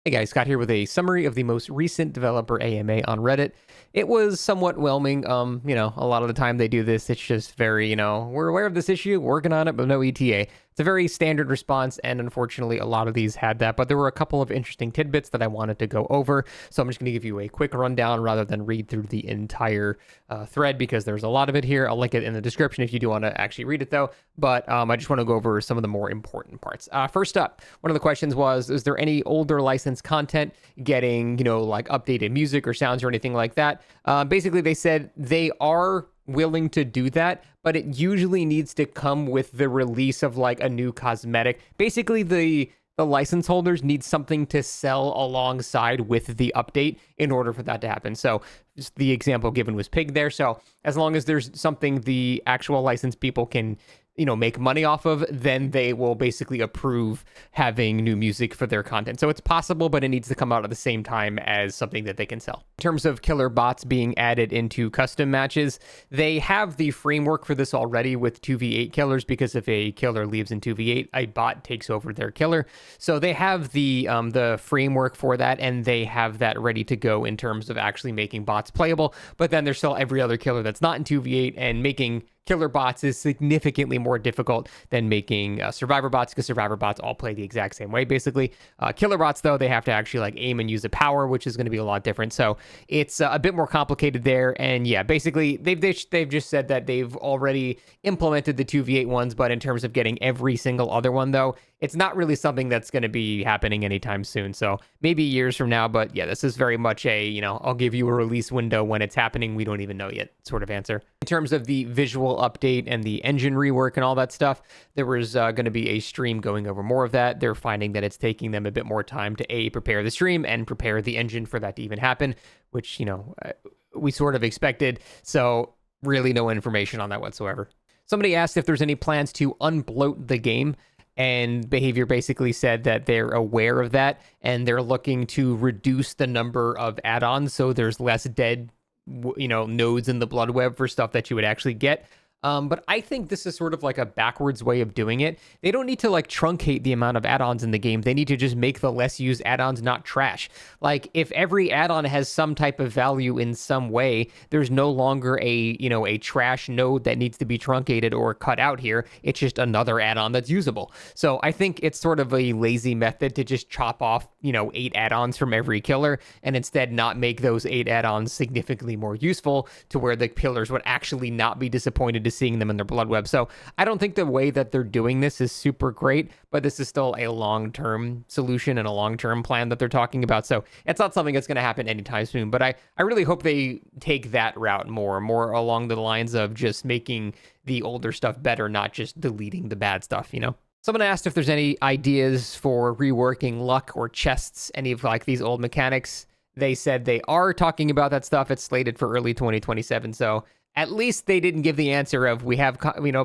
Hey guys, Scott here with a summary of the most recent developer AMA on Reddit. It was somewhat whelming. A lot of the time they do this, it's just very, we're aware of this issue, working on it, but no ETA. It's a very standard response, and unfortunately, a lot of these had that, but there were a couple of interesting tidbits that I wanted to go over, so I'm just going to give you a quick rundown rather than read through the entire thread, because there's a lot of it here. I'll link it in the description if you do want to actually read it, though, but I just want to go over some of the more important parts. First up, one of the questions was, is there any older licensed content getting, like updated music or sounds or anything like that? Basically, they said they are willing to do that, but it usually needs to come with the release of like a new cosmetic. Basically, the license holders need something to sell alongside with the update in order for that to happen. So just the example given was Pig there. So as long as there's something the actual licensed people can make money off of, then they will basically approve having new music for their content. So it's possible, but it needs to come out at the same time as something that they can sell. In terms of killer bots being added into custom matches, they have the framework for this already with 2v8 killers, because if a killer leaves in 2v8, a bot takes over their killer. So they have the framework for that, and they have that ready to go in terms of actually making bots playable. But then there's still every other killer that's not in 2v8, and making killer bots is significantly more difficult than making survivor bots, because survivor bots all play the exact same way, basically. Killer bots, though, they have to actually like aim and use a power, which is going to be a lot different. So it's a bit more complicated there. And yeah, basically they've just said that they've already implemented the 2v8 ones, but in terms of getting every single other one, though, it's not really something that's going to be happening anytime soon. So maybe years from now, but yeah, this is very much a, I'll give you a release window when it's happening, we don't even know yet sort of answer. In terms of the visual update and the engine rework and all that stuff, there was going to be a stream going over more of that. They're finding that it's taking them a bit more time to prepare the stream and prepare the engine for that to even happen, which, we sort of expected. So really no information on that whatsoever. Somebody asked if there's any plans to unbloat the game, and Behavior basically said that they're aware of that and they're looking to reduce the number of add-ons so there's less dead nodes in the blood web for stuff that you would actually get. But I think this is sort of like a backwards way of doing it. They don't need to like truncate the amount of add-ons in the game. They need to just make the less used add-ons not trash. Like if every add-on has some type of value in some way, there's no longer a trash node that needs to be truncated or cut out here. It's just another add-on that's usable. So I think it's sort of a lazy method to just chop off, 8 add-ons from every killer and instead not make those 8 add-ons significantly more useful to where the killers would actually not be disappointed to seeing them in their blood web. So I don't think the way that they're doing this is super great, but this is still a long-term solution and a long-term plan that they're talking about. So it's not something that's going to happen anytime soon, but I really hope they take that route more along the lines of just making the older stuff better, not just deleting the bad stuff, Someone asked if there's any ideas for reworking luck or chests, any of like these old mechanics. They said they are talking about that stuff. It's slated for early 2027. So at least they didn't give the answer of we have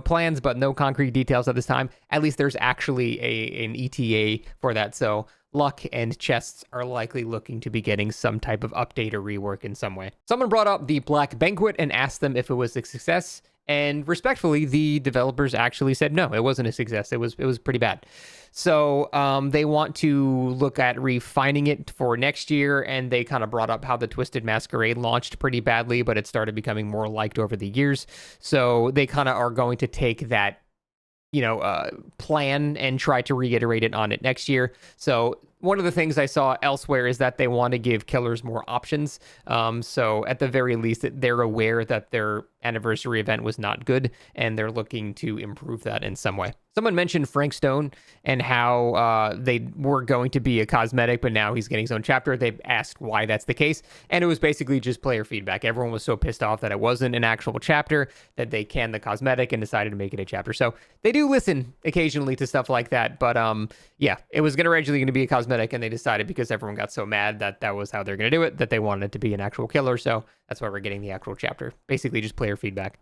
plans but no concrete details at this time. At least there's actually an ETA for that. So luck and chests are likely looking to be getting some type of update or rework in some way. Someone brought up the Black Banquet and asked them if it was a success. And respectfully, the developers actually said no, it wasn't a success. It was pretty bad. So they want to look at refining it for next year, and they kind of brought up how the Twisted Masquerade launched pretty badly, but it started becoming more liked over the years. So they kind of are going to take that plan and try to reiterate it on it next year. So one of the things I saw elsewhere is that they want to give killers more options. So at the very least, they're aware that their anniversary event was not good, and they're looking to improve that in some way. Someone mentioned Frank Stone and how they were going to be a cosmetic, but now he's getting his own chapter. They asked why that's the case, and it was basically just player feedback. Everyone was so pissed off that it wasn't an actual chapter that they canned the cosmetic and decided to make it a chapter. So they do listen occasionally to stuff like that, but yeah, it was originally going to be a cosmetic, and they decided because everyone got so mad that that was how they're going to do it, that they wanted it to be an actual killer. So that's why we're getting the actual chapter. Basically just player feedback.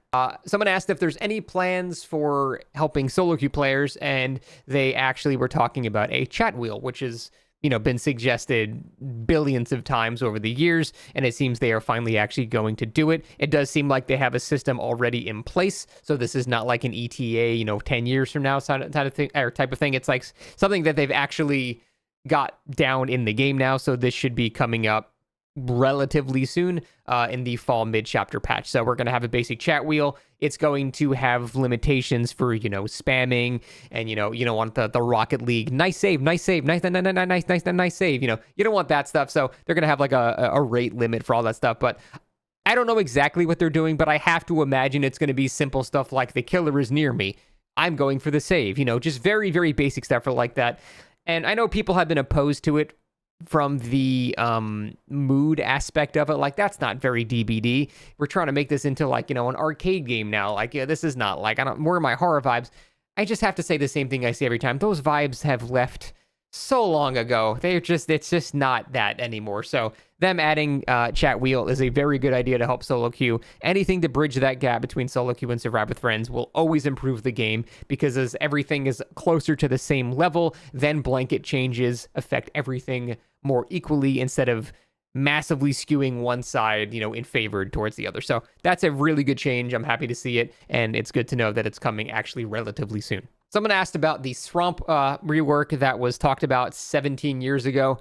Someone asked if there's any plans for helping solo queue players, and they actually were talking about a chat wheel, which is been suggested billions of times over the years, and it seems they are finally actually going to do it. It does seem like they have a system already in place, so this is not like an ETA, 10 years from now type of thing. It's like something that they've actually got down in the game now, so this should be coming up relatively soon in the fall mid-chapter patch. So we're going to have a basic chat wheel. It's going to have limitations for, spamming, and, you don't want the Rocket League, nice save, nice save, nice save. You don't want that stuff. So they're going to have like a rate limit for all that stuff. But I don't know exactly what they're doing, but I have to imagine it's going to be simple stuff like the killer is near me, I'm going for the save, just very, very basic stuff like that. And I know people have been opposed to it from the mood aspect of it. Like, that's not very DBD. We're trying to make this into like, an arcade game now. Like, this is not like, more of my horror vibes. I just have to say the same thing I say every time. Those vibes have left so long ago. It's just not that anymore. So them adding chat wheel is a very good idea to help solo queue. Anything to bridge that gap between solo queue and survive with friends will always improve the game, because as everything is closer to the same level, then blanket changes affect everything more equally instead of massively skewing one side, in favor towards the other. So that's a really good change. I'm happy to see it, and it's good to know that it's coming actually relatively soon. Someone asked about the Swamp rework that was talked about 17 years ago.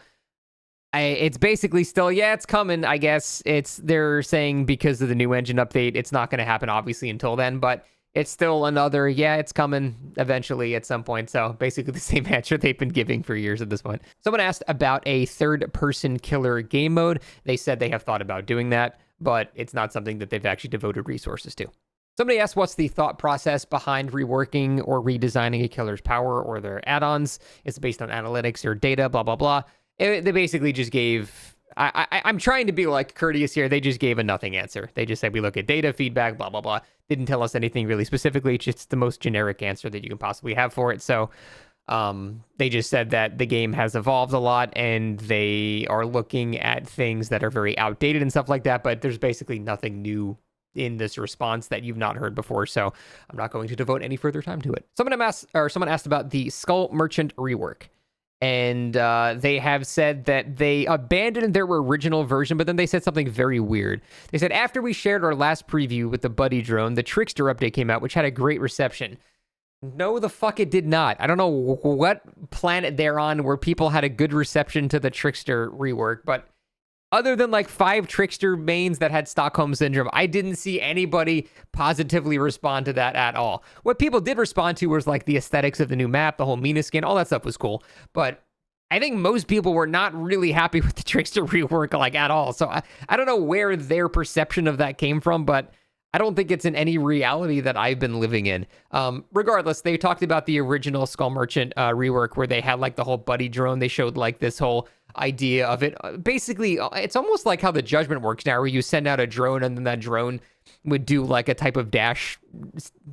It's basically still, it's coming, I guess. They're saying because of the new engine update, it's not going to happen, obviously, until then, but it's still another, it's coming eventually at some point. So basically the same answer they've been giving for years at this point. Someone asked about a third-person killer game mode. They said they have thought about doing that, but it's not something that they've actually devoted resources to. Somebody asked what's the thought process behind reworking or redesigning a killer's power or their add-ons. It's based on analytics or data, blah, blah, blah. They basically just gave... I'm trying to be like courteous here. They just gave a nothing answer. They just said, we look at data, feedback, blah, blah, blah. Didn't tell us anything really specifically. It's just the most generic answer that you can possibly have for it. So they just said that the game has evolved a lot and they are looking at things that are very outdated and stuff like that. But there's basically nothing new in this response that you've not heard before, so I'm not going to devote any further time to it. Someone asked about the Skull Merchant rework, and they have said that they abandoned their original version, but then they said something very weird. They said, after we shared our last preview with the Buddy drone, the Trickster update came out, which had a great reception. No, the fuck it did not. I don't know what planet they're on where people had a good reception to the Trickster rework, but other than like 5 Trickster mains that had Stockholm Syndrome, I didn't see anybody positively respond to that at all. What people did respond to was like the aesthetics of the new map, the whole Mina skin, all that stuff was cool. But I think most people were not really happy with the Trickster rework like at all. So I don't know where their perception of that came from, but I don't think it's in any reality that I've been living in. Regardless, they talked about the original Skull Merchant rework where they had like the whole Buddy drone. They showed like this whole idea of it. Basically, it's almost like how the Judgment works now, where you send out a drone and then that drone would do like a type of dash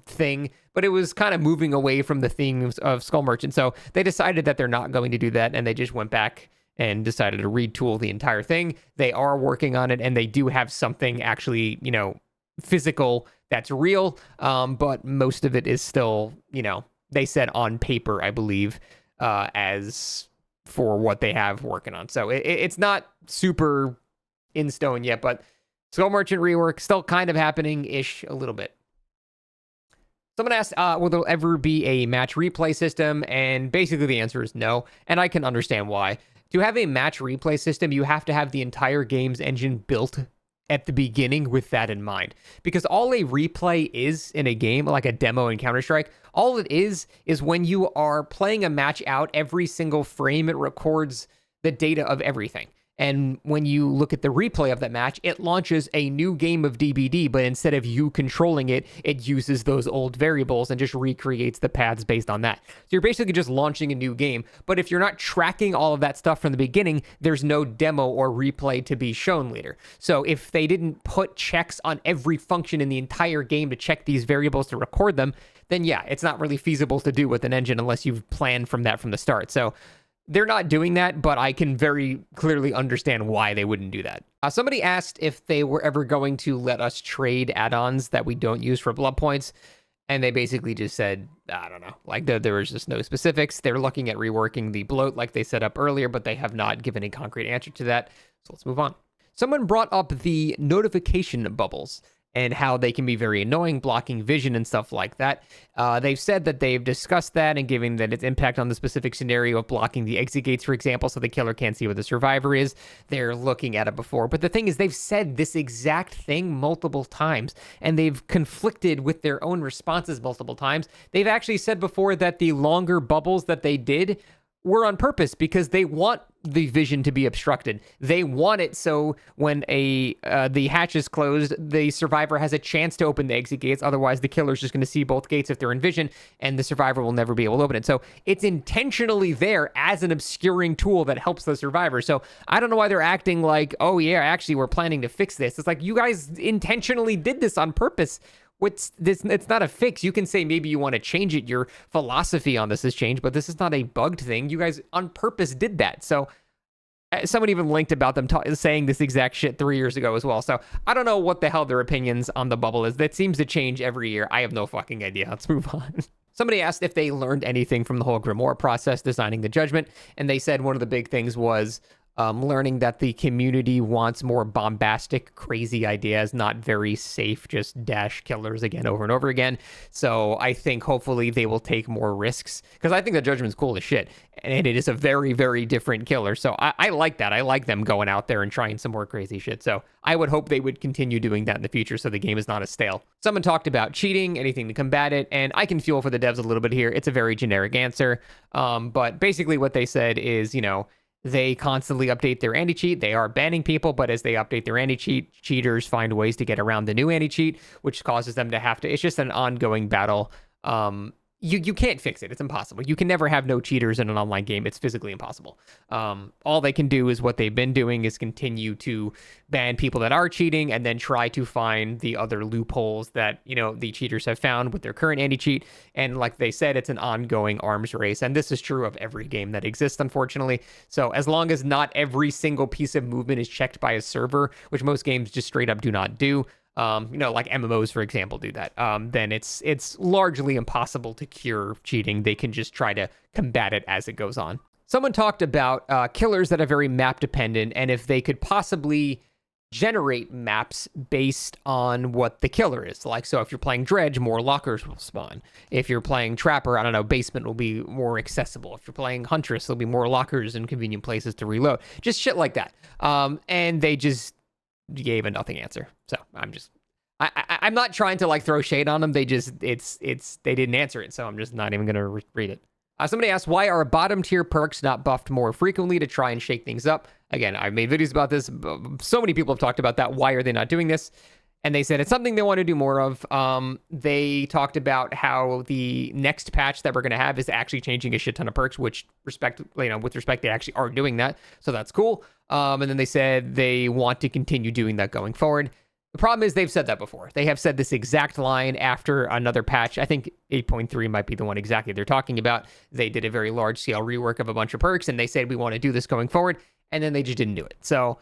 thing, but it was kind of moving away from the themes of Skull Merchant. So they decided that they're not going to do that, and they just went back and decided to retool the entire thing. They are working on it, and they do have something actually, physical that's real, but most of it is still, they said on paper, I believe, as for what they have working on. So it's not super in stone yet, but Skull Merchant rework still kind of happening-ish a little bit. Someone asked, will there ever be a match replay system? And basically the answer is no, and I can understand why. To have a match replay system, you have to have the entire game's engine built at the beginning with that in mind. Because all a replay is in a game, like a demo in Counter-Strike, all it is when you are playing a match out, every single frame, it records the data of everything. And when you look at the replay of that match, it launches a new game of DBD, but instead of you controlling it, it uses those old variables and just recreates the paths based on that. So you're basically just launching a new game. But if you're not tracking all of that stuff from the beginning, there's no demo or replay to be shown later. So if they didn't put checks on every function in the entire game to check these variables to record them, then yeah, it's not really feasible to do with an engine unless you've planned from that from the start. So they're not doing that, but I can very clearly understand why they wouldn't do that. Somebody asked if they were ever going to let us trade add-ons that we don't use for blood points, and they basically just said, I don't know, like there was just no specifics. They're looking at reworking the bloat like they set up earlier, but they have not given a concrete answer to that. So let's move on. Someone brought up the notification bubbles, and how they can be very annoying, blocking vision and stuff like that. They've said that they've discussed that and given that its impact on the specific scenario of blocking the exit gates, for example, so the killer can't see where the survivor is. They're looking at it before. But the thing is, they've said this exact thing multiple times, and they've conflicted with their own responses multiple times. They've actually said before that the longer bubbles that they did were on purpose because they want the vision to be obstructed. They want it so when the hatch is closed, the survivor has a chance to open the exit gates. Otherwise, the killer's just going to see both gates if they're in vision, and the survivor will never be able to open it. So it's intentionally there as an obscuring tool that helps the survivor. So I don't know why they're acting like, oh yeah, actually we're planning to fix this. It's like, you guys intentionally did this on purpose. What's this? It's not a fix. You can say maybe you want to change it. Your philosophy on this has changed, but this is not a bugged thing. You guys on purpose did that. So someone even linked about them saying this exact shit 3 years ago as well. So I don't know what the hell their opinions on the bubble is. That seems to change every year. I have no fucking idea. Let's move on. Somebody asked if they learned anything from the whole Grimoire process designing the judgment, and they said one of the big things was learning that the community wants more bombastic, crazy ideas, not very safe, just dash killers again over and over again. So I think hopefully they will take more risks, because I think the judgment's cool as shit, and it is a very, very different killer. So I like that. I like them going out there and trying some more crazy shit. So I would hope they would continue doing that in the future so the game is not as stale. Someone talked about cheating, anything to combat it, and I can feel for the devs a little bit here. It's a very generic answer, but basically what they said is, they constantly update their anti-cheat. They are banning people, but as they update their anti-cheat, cheaters find ways to get around the new anti-cheat, which causes them to have to... It's just an ongoing battle. You can't fix it. It's impossible. You can never have no cheaters in an online game. It's physically impossible. All they can do is what they've been doing is continue to ban people that are cheating and then try to find the other loopholes that, the cheaters have found with their current anti-cheat. And like they said, it's an ongoing arms race. And this is true of every game that exists, unfortunately. So as long as not every single piece of movement is checked by a server, which most games just straight up do not do, like MMOs, for example, do that, then it's largely impossible to cure cheating. They can just try to combat it as it goes on. Someone talked about killers that are very map dependent, and if they could possibly generate maps based on what the killer is. Like, so if you're playing Dredge, more lockers will spawn. If you're playing Trapper, I don't know, basement will be more accessible. If you're playing Huntress, there'll be more lockers and convenient places to reload. Just shit like that. And they just gave a nothing answer. So I'm not trying to like throw shade on them. They just, they didn't answer it. So I'm just not even going to read it. Somebody asked, why are bottom tier perks not buffed more frequently to try and shake things up? Again, I've made videos about this. So many people have talked about that. Why are they not doing this? And they said it's something they want to do more of. They talked about how the next patch that we're going to have is actually changing a shit ton of perks, which with respect, they actually are doing that. So that's cool. And then they said they want to continue doing that going forward. The problem is they've said that before. They have said this exact line after another patch. I think 8.3 might be the one exactly they're talking about. They did a very large scale rework of a bunch of perks, and they said we want to do this going forward, and then they just didn't do it. So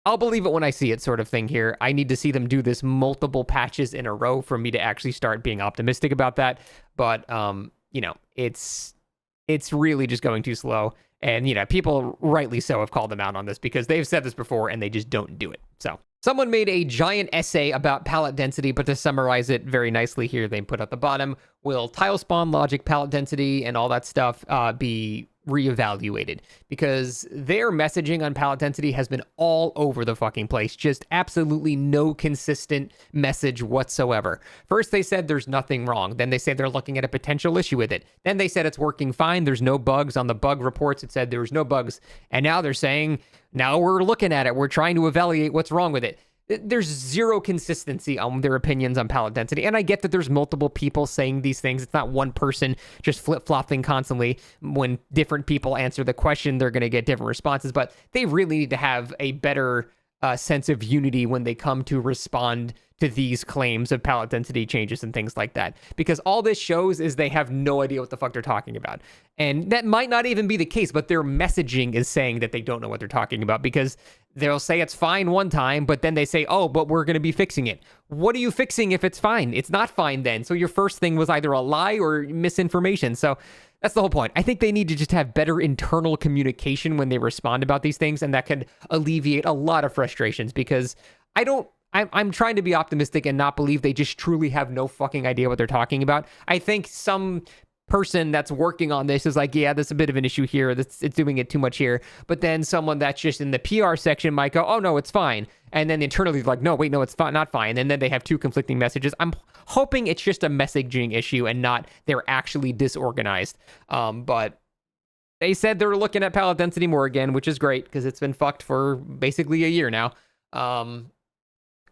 I'll believe it when I see it, sort of thing here. I need to see them do this multiple patches in a row for me to actually start being optimistic about that. But it's really just going too slow. And, people rightly so have called them out on this because they've said this before and they just don't do it. So someone made a giant essay about pallet density, but to summarize it very nicely here, they put at the bottom, will tile spawn logic, pallet density, and all that stuff be reevaluated? Because their messaging on pallet density has been all over the fucking place. Just absolutely no consistent message whatsoever. First, they said there's nothing wrong. Then they said they're looking at a potential issue with it. Then they said it's working fine. There's no bugs. On the bug reports, it said there was no bugs. And now they're saying, now we're looking at it. We're trying to evaluate what's wrong with it. There's zero consistency on their opinions on pallet density. And I get that there's multiple people saying these things. It's not one person just flip-flopping constantly. When different people answer the question, they're going to get different responses. But they really need to have a better sense of unity when they come to respond to these claims of pallet density changes and things like that. Because all this shows is they have no idea what the fuck they're talking about. And that might not even be the case, but their messaging is saying that they don't know what they're talking about, because they'll say it's fine one time, but then they say, oh, but we're going to be fixing it. What are you fixing if it's fine? It's not fine then. So your first thing was either a lie or misinformation. So that's the whole point. I think they need to just have better internal communication when they respond about these things, and that could alleviate a lot of frustrations, because I don't I'm trying to be optimistic and not believe they just truly have no fucking idea what they're talking about. I think some person that's working on this is like, yeah, there's a bit of an issue here. It's doing it too much here. But then someone that's just in the PR section might go, oh, no, it's fine. And then internally like, no, wait, no, it's not fine. And then they have two conflicting messages. I'm hoping it's just a messaging issue and not they're actually disorganized. But they said they're looking at pallet density more again, which is great because it's been fucked for basically a year now.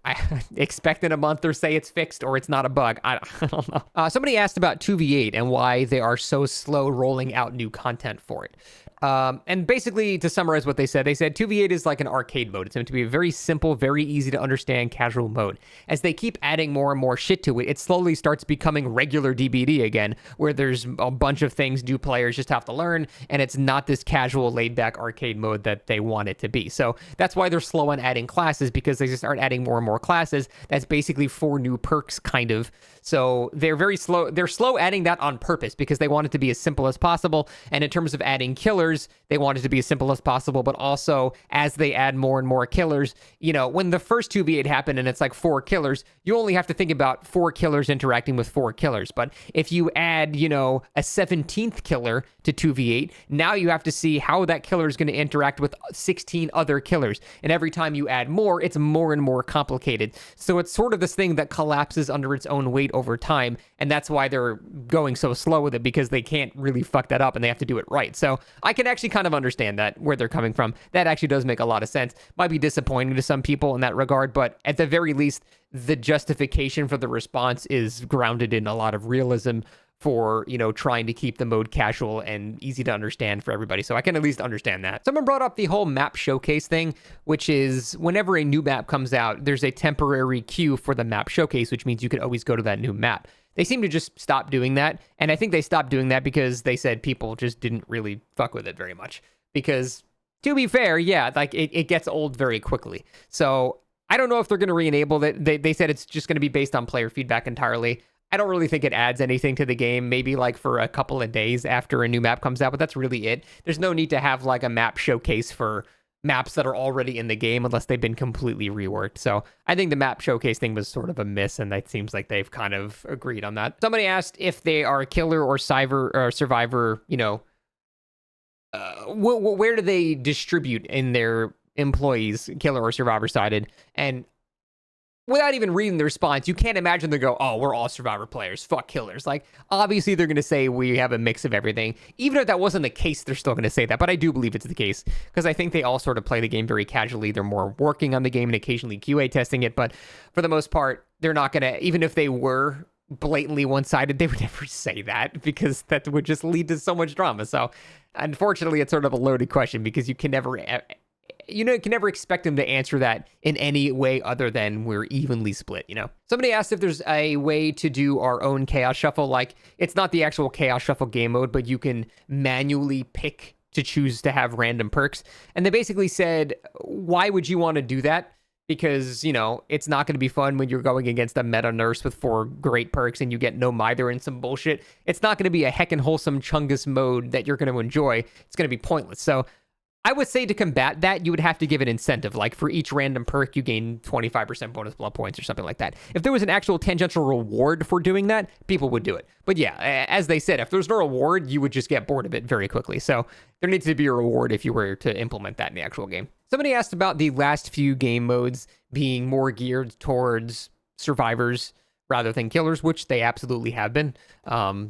I expect in a month or say it's fixed or it's not a bug. I don't know. Somebody asked about 2v8 and why they are so slow rolling out new content for it. And basically, to summarize what they said 2v8 is like an arcade mode. It's meant to be a very simple, very easy to understand casual mode. As they keep adding more and more shit to it, it slowly starts becoming regular DBD again, where there's a bunch of things new players just have to learn, and it's not this casual, laid-back arcade mode that they want it to be. So that's why they're slow on adding classes, because they just start adding more and more classes. That's basically 4 new perks, kind of. So they're very slow. They're slow adding that on purpose because they want it to be as simple as possible. And in terms of adding killers, they want it to be as simple as possible. But also, as they add more and more killers, you know, when the first 2v8 happened and it's like 4 killers, you only have to think about 4 killers interacting with 4 killers. But if you add, you know, a 17th killer to 2v8, now you have to see how that killer is going to interact with 16 other killers. And every time you add more, it's more and more complicated. So it's sort of this thing that collapses under its own weight over time, and that's why they're going so slow with it, because they can't really fuck that up and they have to do it right. So I can actually kind of understand that, where they're coming from. That actually does make a lot of sense. Might be disappointing to some people in that regard, but at the very least, the justification for the response is grounded in a lot of realism for, you know, trying to keep the mode casual and easy to understand for everybody. So I can at least understand that. Someone brought up the whole map showcase thing, which is whenever a new map comes out, there's a temporary queue for the map showcase, which means you could always go to that new map. They seem to just stop doing that. And I think they stopped doing that because they said people just didn't really fuck with it very much. Because to be fair, yeah, like it gets old very quickly. So I don't know if they're going to re-enable it. They said it's just going to be based on player feedback entirely. I don't really think it adds anything to the game, maybe like for a couple of days after a new map comes out, but that's really it. There's no need to have like a map showcase for maps that are already in the game unless they've been completely reworked. So I think the map showcase thing was sort of a miss, and that seems like they've kind of agreed on that. Somebody asked if they are killer or survivor, you know, where do they distribute in their employees, killer or survivor sided? And without even reading the response, you can't imagine they go, oh, we're all survivor players, fuck killers. Like, obviously they're going to say we have a mix of everything. Even if that wasn't the case, they're still going to say that. But I do believe it's the case, because I think they all sort of play the game very casually. They're more working on the game and occasionally QA testing it. But for the most part, they're not going to, even if they were blatantly one-sided, they would never say that, because that would just lead to so much drama. So unfortunately, it's sort of a loaded question, because you can never expect them to answer that in any way other than we're evenly split, you know? Somebody asked if there's a way to do our own Chaos Shuffle. Like, it's not the actual Chaos Shuffle game mode, but you can manually pick to choose to have random perks. And they basically said, why would you want to do that? Because, you know, it's not going to be fun when you're going against a meta nurse with 4 great perks and you get no mither and some bullshit. It's not going to be a heckin' wholesome Chungus mode that you're going to enjoy. It's going to be pointless. So I would say to combat that, you would have to give an incentive. Like, for each random perk, you gain 25% bonus blood points or something like that. If there was an actual tangential reward for doing that, people would do it. But yeah, as they said, if there's no reward, you would just get bored of it very quickly. So there needs to be a reward if you were to implement that in the actual game. Somebody asked about the last few game modes being more geared towards survivors rather than killers, which they absolutely have been.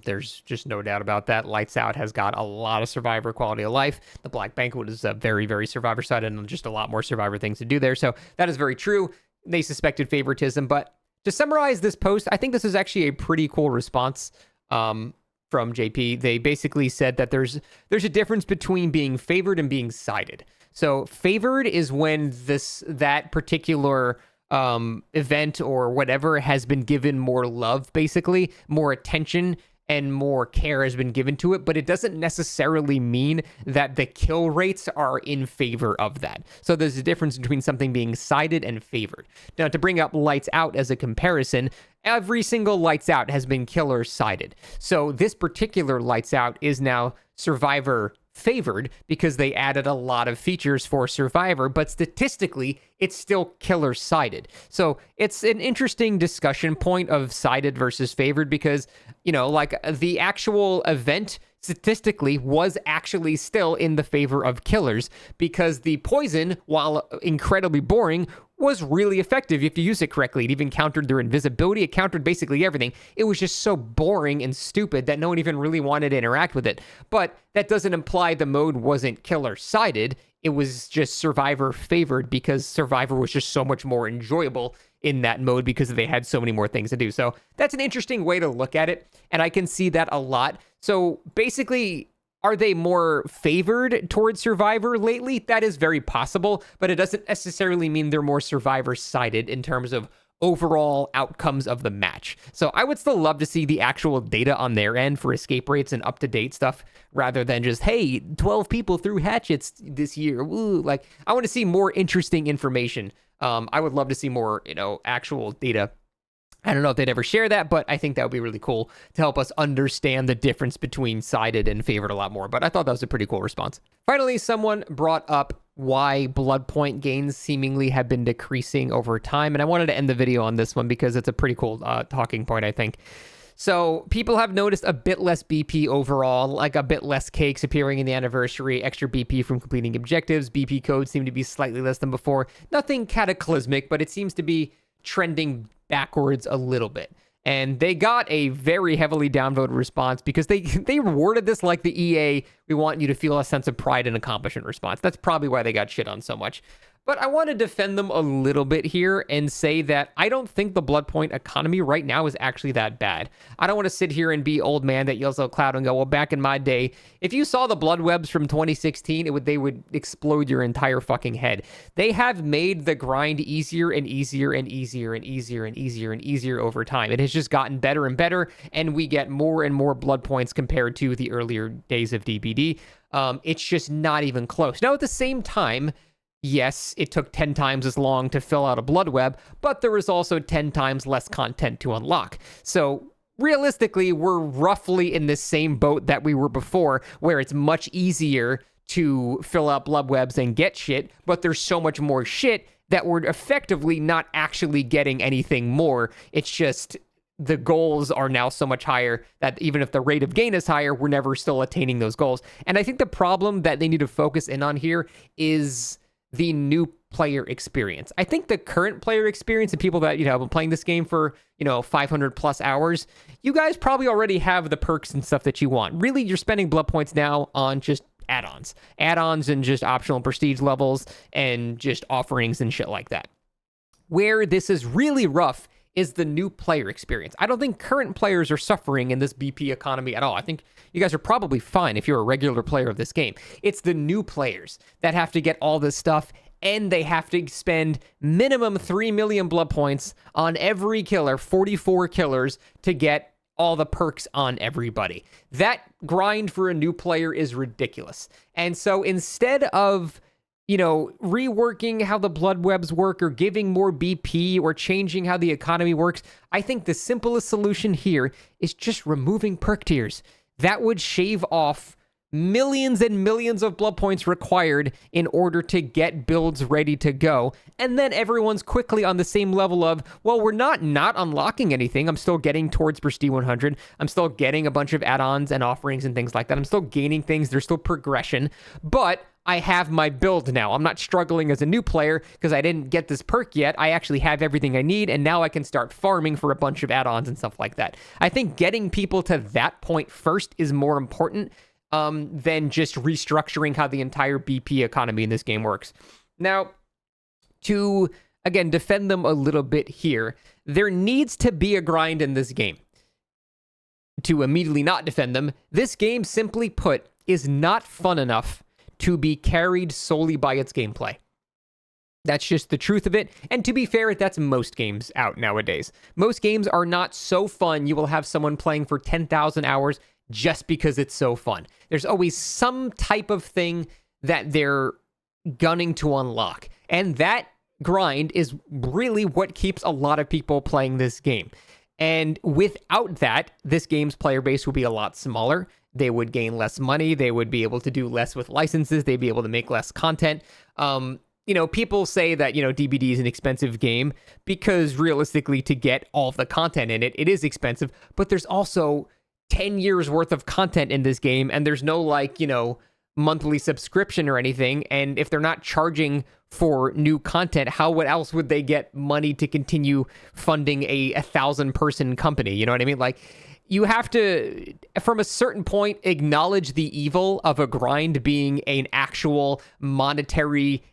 There's just no doubt about that. Lights Out has got a lot of survivor quality of life. The Black Banquet is a very, very survivor-sided, and just a lot more survivor things to do there. So that is very true. They suspected favoritism, but to summarize this post, I think this is actually a pretty cool response from JP. They basically said that there's a difference between being favored and being sided. So favored is when that particular event or whatever has been given more love, basically more attention and more care has been given to it, but it doesn't necessarily mean that the kill rates are in favor of that. So there's a difference between something being sided and favored. Now, to bring up Lights Out as a comparison, every single Lights Out has been killer sided. So this particular Lights Out is now survivor favored because they added a lot of features for Survivor, but statistically, it's still killer sided. So it's an interesting discussion point of sided versus favored because, you know, like the actual event statistically was actually still in the favor of killers because the poison, while incredibly boring, was really effective if you use it correctly. It even countered their invisibility. It countered basically everything. It was just so boring and stupid that no one even really wanted to interact with it. But that doesn't imply the mode wasn't killer-sided. It was just Survivor favored because Survivor was just so much more enjoyable in that mode because they had so many more things to do. So that's an interesting way to look at it, and I can see that a lot. So basically, are they more favored towards Survivor lately? That is very possible, but it doesn't necessarily mean they're more Survivor-sided in terms of overall outcomes of the match. So I would still love to see the actual data on their end for escape rates and up-to-date stuff rather than just, hey, 12 people threw hatchets this year. Woo. Like, I want to see more interesting information. I would love to see more, actual data. I don't know if they'd ever share that, but I think that would be really cool to help us understand the difference between sided and favored a lot more. But I thought that was a pretty cool response. Finally, someone brought up why Bloodpoint gains seemingly have been decreasing over time. And I wanted to end the video on this one because it's a pretty cool talking point, I think. So people have noticed a bit less BP overall, like a bit less cakes appearing in the anniversary, extra BP from completing objectives. BP codes seem to be slightly less than before. Nothing cataclysmic, but it seems to be trending backwards a little bit. And they got a very heavily downvoted response because they rewarded this like the EA, we want you to feel a sense of pride and accomplishment response. That's probably why they got shit on so much. But I want to defend them a little bit here and say that I don't think the Bloodpoint economy right now is actually that bad. I don't want to sit here and be old man that yells out cloud and go, well, back in my day, if you saw the blood webs from 2016, they would explode your entire fucking head. They have made the grind easier and easier and easier and easier and easier and easier over time. It has just gotten better and better, and we get more and more blood points compared to the earlier days of DBD. It's just not even close. Now, at the same time, yes, it took 10 times as long to fill out a blood web, but there was also 10 times less content to unlock. So realistically, we're roughly in the same boat that we were before, where it's much easier to fill out blood webs and get shit, but there's so much more shit that we're effectively not actually getting anything more. It's just the goals are now so much higher that even if the rate of gain is higher, we're never still attaining those goals. And I think the problem that they need to focus in on here is the new player experience. I think the current player experience, the people that, have been playing this game for, 500 plus hours, you guys probably already have the perks and stuff that you want. Really, you're spending blood points now on just add-ons and just optional prestige levels and just offerings and shit like that. Where this is really rough is the new player experience. I don't think current players are suffering in this BP economy at all. I think you guys are probably fine if you're a regular player of this game. It's the new players that have to get all this stuff, and they have to spend minimum 3 million blood points on every killer, 44 killers, to get all the perks on everybody. That grind for a new player is ridiculous. And so instead of reworking how the blood webs work or giving more BP or changing how the economy works, I think the simplest solution here is just removing perk tiers. That would shave off millions and millions of blood points required in order to get builds ready to go. And then everyone's quickly on the same level of, well, we're not unlocking anything. I'm still getting towards Prestige 100. I'm still getting a bunch of add-ons and offerings and things like that. I'm still gaining things. There's still progression, but I have my build now. I'm not struggling as a new player because I didn't get this perk yet. I actually have everything I need, and now I can start farming for a bunch of add-ons and stuff like that. I think getting people to that point first is more important than just restructuring how the entire BP economy in this game works. Now, to, again, defend them a little bit here, there needs to be a grind in this game. To immediately not defend them, this game, simply put, is not fun enough to be carried solely by its gameplay. That's just the truth of it. And to be fair, that's most games out nowadays. Most games are not so fun you will have someone playing for 10,000 hours just because it's so fun. There's always some type of thing that they're gunning to unlock. And that grind is really what keeps a lot of people playing this game. And without that, this game's player base will be a lot smaller. they would gain less money. They would be able to do less with licenses. They'd be able to make less content. People say that, DBD is an expensive game because realistically to get all of the content in it, it is expensive, but there's also 10 years worth of content in this game, and there's no monthly subscription or anything. And if they're not charging for new content, what else would they get money to continue funding a 1,000-person company? You know what I mean? You have to, from a certain point, acknowledge the evil of a grind being an actual monetary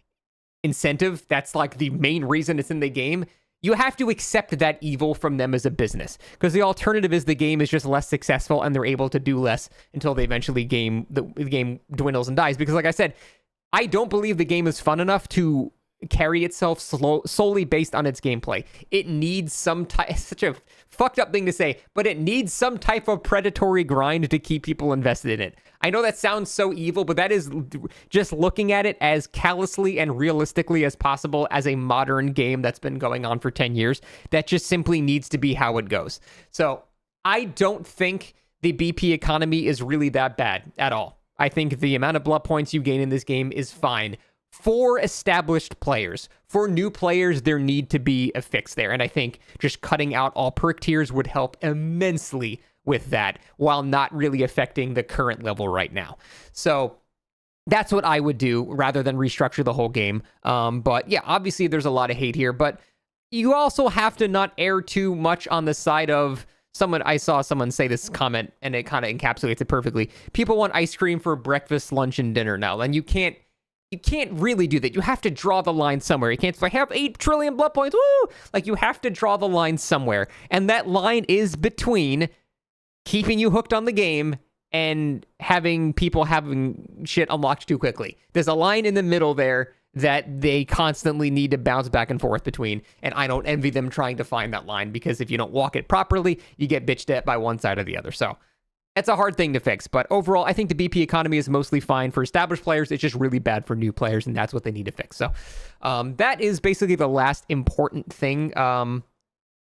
incentive. That's the main reason it's in the game. You have to accept that evil from them as a business, because the alternative is the game is just less successful and they're able to do less until they eventually the game dwindles and dies. Because like I said, I don't believe the game is fun enough to carry itself solely based on its gameplay. It needs some type, such a fucked up thing to say, but it needs some type of predatory grind to keep people invested in it. I know that sounds so evil, but that is just looking at it as callously and realistically as possible as a modern game that's been going on for 10 years. That just simply needs to be how it goes. So I don't think the BP economy is really that bad at all. I think the amount of blood points you gain in this game is fine for established players. For new players, there need to be a fix there. And I think just cutting out all perk tiers would help immensely with that, while not really affecting the current level right now. So that's what I would do rather than restructure the whole game. But yeah, obviously there's a lot of hate here, but you also have to not err too much on the side of someone. I saw someone say this comment and it kind of encapsulates it perfectly. People want ice cream for breakfast, lunch, and dinner now. And you can't really do that. You have to draw the line somewhere. You can't have 8 trillion blood points. Woo! You have to draw the line somewhere. And that line is between keeping you hooked on the game and having people having shit unlocked too quickly. There's a line in the middle there that they constantly need to bounce back and forth between. And I don't envy them trying to find that line, because if you don't walk it properly, you get bitched at by one side or the other. So it's a hard thing to fix, but overall, I think the BP economy is mostly fine for established players. It's just really bad for new players, and that's what they need to fix. So that is basically the last important thing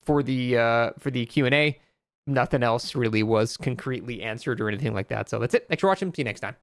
for the Q&A. Nothing else really was concretely answered or anything like that. So that's it. Thanks for watching. See you next time.